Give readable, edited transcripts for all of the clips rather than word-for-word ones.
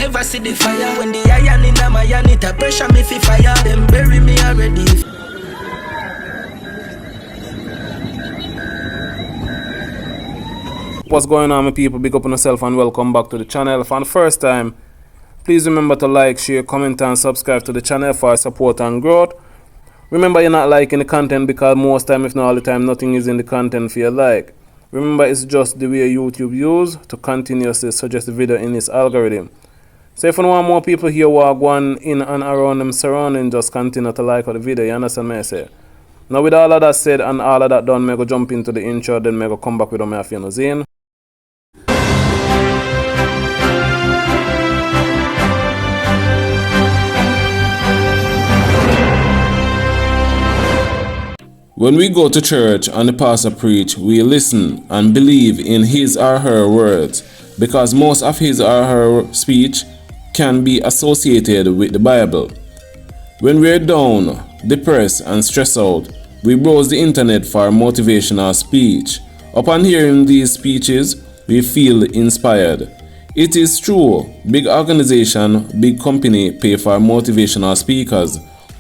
never see the fire. When the iron in my iron, it a pressure me fi fire. Them bury me already. What's going on, my people? Big up on yourself and welcome back to the channel. For the first time, please remember to like, share, comment and subscribe to the channel for support and growth. Remember, you're not liking the content because most time, if not all the time, nothing is in the content for your like. Remember, it's just the way YouTube use to continuously suggest the video in its algorithm. So if you want more people here who are going in and around them surrounding, just continue to like the video. You understand me? I say. Now with all of that said and all of that done, I go jump into the intro, then I go come back with my afternoon zine. When we go to church and the pastor preach, we listen and believe in his or her words because most of his or her speech can be associated with the Bible. When we're down, depressed and stressed out, we browse the internet for motivational speech. Upon hearing these speeches, we feel inspired. It is true, big organization, big company pay for motivational speakers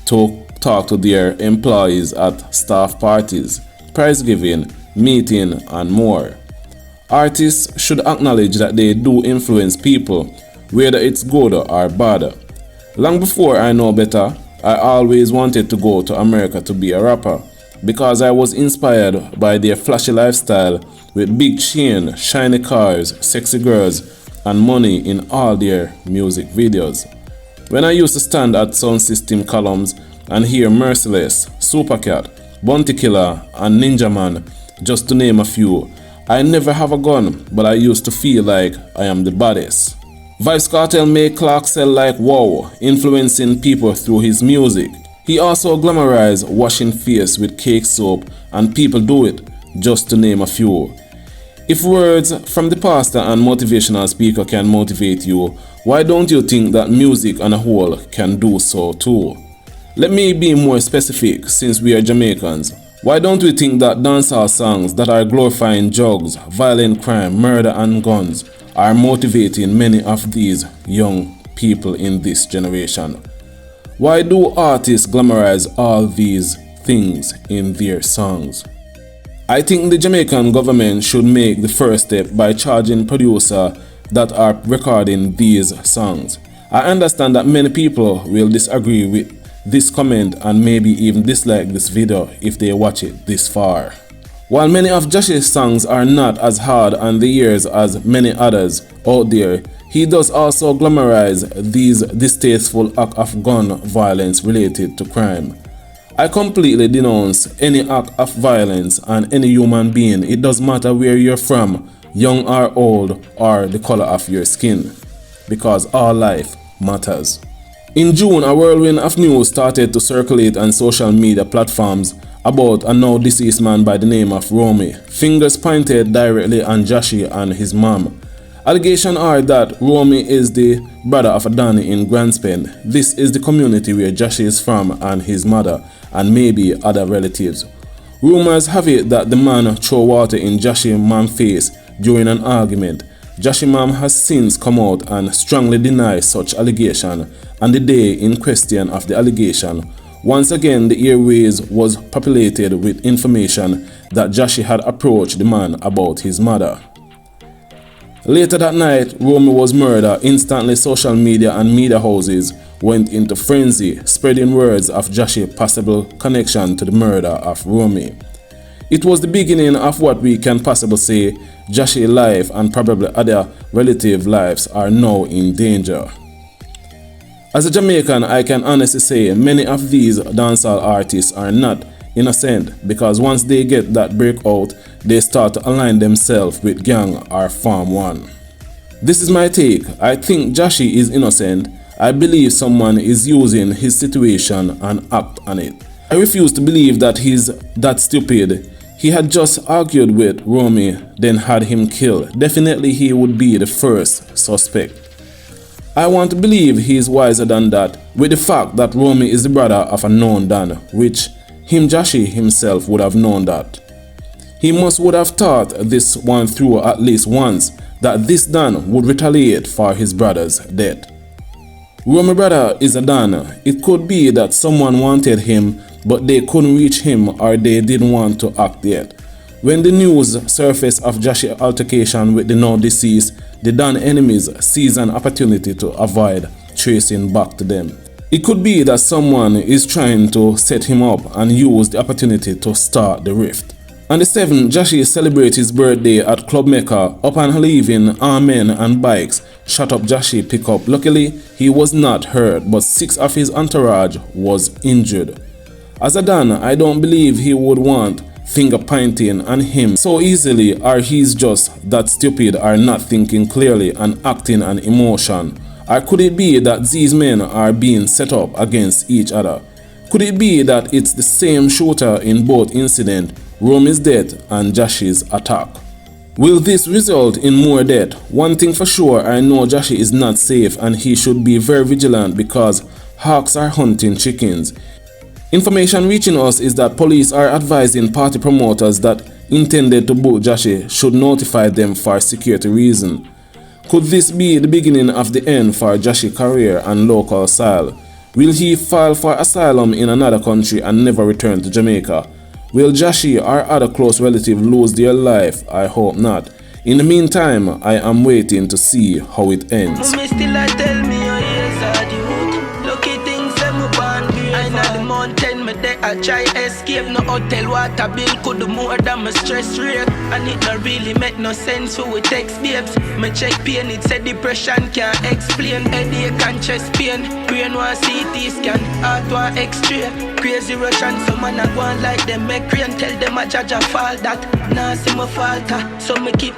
to talk to their employees at staff parties, prize giving, meeting, and more. Artists should acknowledge that they do influence people, whether it's good or bad. Long before I know better, I always wanted to go to America to be a rapper because I was inspired by their flashy lifestyle with big chain, shiny cars, sexy girls, and money in all their music videos. When I used to stand at sound system columns and hear Merciless, Supercat, Bounty Killer, and Ninja Man, just to name a few, I never have a gun, but I used to feel like I am the baddest. Vybz Kartel made Clark sell like wow, influencing people through his music. He also glamorized washing face with cake soap, and people do it, just to name a few. If words from the pastor and motivational speaker can motivate you, why don't you think that music on a whole can do so too? Let me be more specific since we are Jamaicans. Why don't we think that dancehall songs that are glorifying drugs, violent crime, murder and guns are motivating many of these young people in this generation? Why do artists glamorize all these things in their songs? I think the Jamaican government should make the first step by charging producers that are recording these songs. I understand that many people will disagree with this comment and maybe even dislike this video if they watch it this far. While many of JASHII's songs are not as hard on the ears as many others out there, he does also glamorize these distasteful acts of gun violence related to crime. I completely denounce any act of violence on any human being. It doesn't matter where you're from, young or old, or the color of your skin, because all life matters. In June, a whirlwind of news started to circulate on social media platforms about a now deceased man by the name of Romy. Fingers pointed directly on JASHII and his mom. Allegations are that Romy is the brother of a Danny in Grandspen. This is the community where JASHII is from and his mother, and maybe other relatives. Rumors have it that the man threw water in JASHII's mom's face during an argument. JASHII's mom has since come out and strongly denied such allegation, and the day in question of the allegation, once again the airways was populated with information that JASHII had approached the man about his mother. Later that night, Romy was murdered. Instantly, social media and media houses went into frenzy, spreading words of JASHII's possible connection to the murder of Romy. It was the beginning of what we can possibly say JASHII's life and probably other relative lives are now in danger. As a Jamaican, I can honestly say many of these dancehall artists are not innocent because once they get that breakout, they start to align themselves with gang or form one. This is my take. I think JASHII is innocent. I believe someone is using his situation and act on it. I refuse to believe that he's that stupid. He had just argued with Romy, then had him killed. Definitely he would be the first suspect. I want to believe he is wiser than that, with the fact that Romy is the brother of a known Don, which JASHII himself would have known that. He would have thought this one through at least once, that this Don would retaliate for his brother's death. Romy brother is a Don. It could be that someone wanted him, but they couldn't reach him or they didn't want to act yet. When the news surfaced of JASHII altercation with the now deceased, the Don enemies seized an opportunity to avoid tracing back to them. It could be that someone is trying to set him up and use the opportunity to start the rift. On the 7th, JASHII celebrated his birthday at Club Mecca. Upon leaving, armed men and bikes shot up JASHII pickup. Luckily, he was not hurt, but 6 of his entourage was injured. As a Don, I don't believe he would want finger pointing on him so easily, or he's just that stupid or not thinking clearly and acting on emotion. Or could it be that these men are being set up against each other? Could it be that it's the same shooter in both incidents, Romy's death and JASHII's attack? Will this result in more death? One thing for sure, I know JASHII is not safe and he should be very vigilant because hawks are hunting chickens. Information reaching us is that police are advising party promoters that intended to book JASHII should notify them for security reasons. Could this be the beginning of the end for JASHII's career and local style? Will he file for asylum in another country and never return to Jamaica? Will JASHII or other close relatives lose their life? I hope not. In the meantime, I am waiting to see how it ends. I try escape, no hotel water bill could do more than my stress rate. And it not really make no sense for we text babes. Me check pain, it said depression can't explain. Headache and chest pain, brain want CT scan, heart want X-ray. Crazy Russian, some man a go on like them make rain. Tell them a judge a fall that, nah see my falter, so me keep